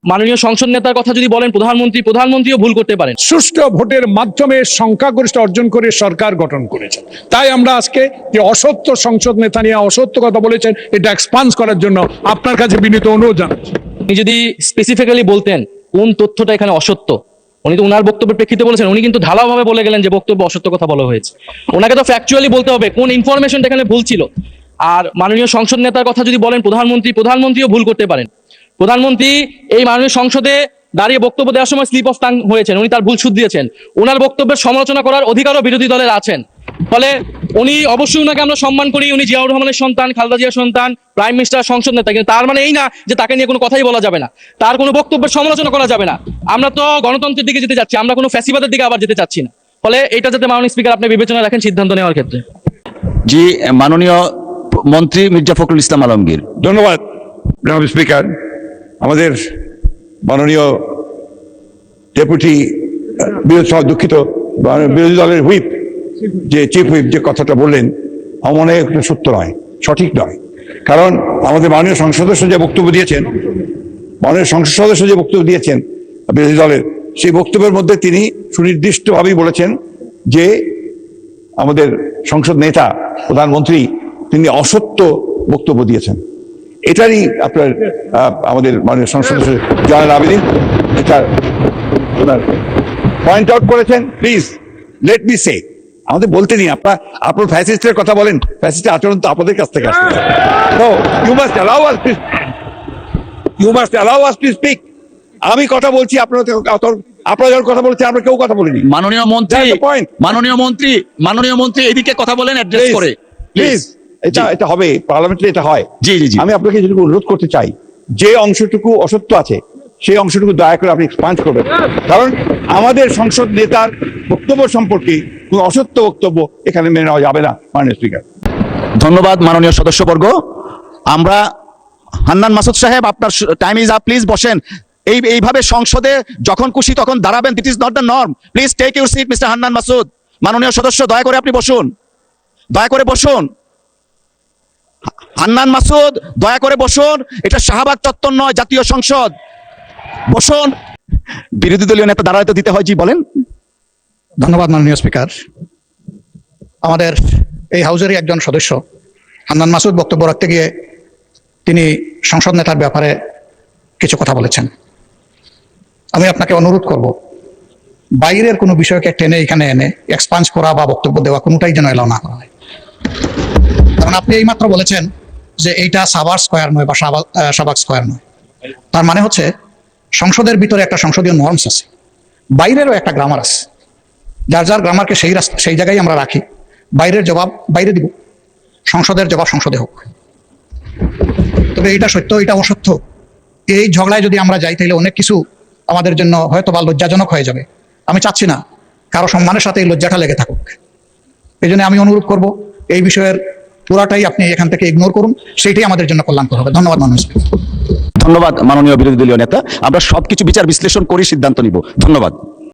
মাননীয় সংসদ নেতার কথা যদি বলেন প্রধানমন্ত্রীও ভুল করতে পারেন। সুষ্ঠু ভোটের মাধ্যমে সংখ্যাগরিষ্ঠ অর্জন করে সরকার গঠন করেছে, তাই আমরা আজকে যে অসত্য সংসদ নেতা নিয়ে অসত্য কথা বলেছেন এটা এক্সপান্স করার জন্য আপনার কাছে বিনীত অনুরোধ জানাচ্ছি। উনি যদি স্পেসিফিক্যালি বলতেন কোন তথ্যটা এখানে অসত্য, উনি তো ওনার বক্তব্যের প্রেক্ষিতে বলেছেন, উনি কিন্তু ঢালাওভাবে বলে গেলেন যে বক্তব্য অসত্য কথা বলা হয়েছে। ওনাকে তো ফ্যাকচুয়ালি বলতে হবে কোন ইনফরমেশনটা এখানে ভুল ছিল। আর মাননীয় সংসদ নেতার কথা যদি বলেন প্রধানমন্ত্রীও ভুল করতে পারেন। প্রধানমন্ত্রী এই মাননীয় সংসদে দাঁড়িয়ে বক্তব্য দেওয়ার সময় স্লিপ অফ টাং হয়েছেন, উনি তার ভুল শুধরিয়েছেন। ওনার বক্তব্যের সমালোচনা করার অধিকারও বিরোধী দলের আছেন। ফলে উনি অবশ্যই ওনাকে আমরা সম্মান করি, উনি জিয়াউর রহমানের সন্তান, খালেদা জিয়ার সন্তান, প্রাইম মিনিস্টার, সংসদ নেতা, কিন্তু তার মানে এই না যে তাকে নিয়ে কোনো কথাই বলা যাবে না, তার কোনো বক্তব্যের সমালোচনা করা যাবে না। আমরা তো গণতন্ত্রের দিকে যেতে চাচ্ছি, আমরা কোনো ফ্যাসিবাদের দিকে আবার যেতে চাচ্ছি না। ফলে এটা যাতে মাননীয় স্পিকার আপনি বিবেচনা রাখেন সিদ্ধান্ত নেওয়ার ক্ষেত্রে। জি, মাননীয় মন্ত্রী মির্জা ফখরুল ইসলাম আলমগীর। ধন্যবাদ জনাব স্পিকার। আমাদের মাননীয় ডেপুটি দুঃখিত বিরোধী দলের হুইপ, যে চিফ হুইপ যে কথাটা বললেন আমার মনে হয় সত্য নয়, সঠিক নয়। কারণ আমাদের মাননীয় সংসদ সদস্য যে বক্তব্য দিয়েছেন বিরোধী দলের, সেই বক্তব্যের মধ্যে তিনি সুনির্দিষ্টভাবেই বলেছেন যে আমাদের সংসদ নেতা প্রধানমন্ত্রী তিনি অসত্য বক্তব্য দিয়েছেন। এটারই আপনার আমাদের মাননীয় সংসদ সদস্য জয়নাল আবেদীন এটা পয়েন্ট আউট করেছেন। প্লিজ লেট মি সে, আমাদের বলতে নিন, আপনার ফ্যাসিস্টের কথা বলেন, ফ্যাসিস্টের আচরণ তো আপনাদের কাছ থেকে আসছে। So you must allow us to speak. আমি কথা বলছি, আপনারা যখন কথা বলছেন আমরা কেউ কথা বলিনি। মাননীয় মন্ত্রী এদিকে কথা বলেন অ্যাড্রেস করে প্লিজ। এটা হবে পার্লামেন্টে, এটা হয়। জি জি জি। আমি আপনাকে যেটুকু অনুরোধ করতে চাই, যে অংশটুকু অসত্য আছে সেই অংশটুকু দয়া করে আপনি এক্সপান্স করবেন, কারণ আমাদের সংসদ নেতার বক্তব্য সম্পর্কে কোনো অসত্য বক্তব্য এখানে মেনে নেওয়া যাবে না মাননীয় স্পিকার। ধন্যবাদ মাননীয় সদস্যবর্গ। আমরা হান্নান মাসুদ সাহেব, আপনার টাইম ইজ আপ, প্লিজ বসেন। এইভাবে সংসদে যখন খুশি তখন দাঁড়াবেন, this is not the norm. Please take your seat mister Hannan Masud. মাননীয় সদস্য দয়া করে আপনি বসুন, দয়া করে বসুন। হান্নান মাসুদ দয়া করে বসুন, এটা শাহবাগ চত্বর নয়, জাতীয় সংসদ। বসুন। বিরোধী দলীয় নেতা দাঁড়াতে দিতে হয়। জি বলেন। ধন্যবাদ মাননীয় স্পিকার। আমাদের এই হাউজেরই একজন সদস্য হান্নান মাসুদ বক্তব্য রাখতে গিয়ে তিনি সংসদ নেতার ব্যাপারে কিছু কথা বলেছেন। আমি আপনাকে অনুরোধ করব, বাইরের কোনো বিষয়কে টেনে এখানে এনে এক্সপান্স করা বা বক্তব্য দেওয়া কোনোটাই যেন এলাও না করা হয়। কারণ আপনি এইমাত্র বলেছেন যে এইটা সাভার স্কয়ার নয় বা শাহবাগ স্কয়ার নয়। তার মানে হচ্ছে সংসদের ভিতরে একটা সংসদীয় নর্মস আছে, বাইরেরও একটা গ্রামার আছে। যার গ্রামারকে সেই জায়গায় আমরা রাখি। বাইরের জবাব বাইরে দিব, সংসদের জবাব সংসদে হোক। তবে এটা সত্য, এটা অসত্য, এই ঝগড়ায় যদি আমরা যাই তাহলে অনেক কিছু আমাদের জন্য হয়তো বা লজ্জাজনক হয়ে যাবে। আমি চাচ্ছি না কারো সম্মানের সাথে এই লজ্জাটা লেগে থাকুক। এই জন্য আমি অনুরোধ করব, এই বিষয়ের পুরাটাই আপনি এখান থেকে ইগনোর করুন, সেইটাই আমাদের জন্য কল্যাণকর হবে। ধন্যবাদ মাননীয় স্পিকার। ধন্যবাদ মাননীয় বিরোধী দলীয় নেতা। আমরা সবকিছু বিচার বিশ্লেষণ করে সিদ্ধান্ত নিব। ধন্যবাদ।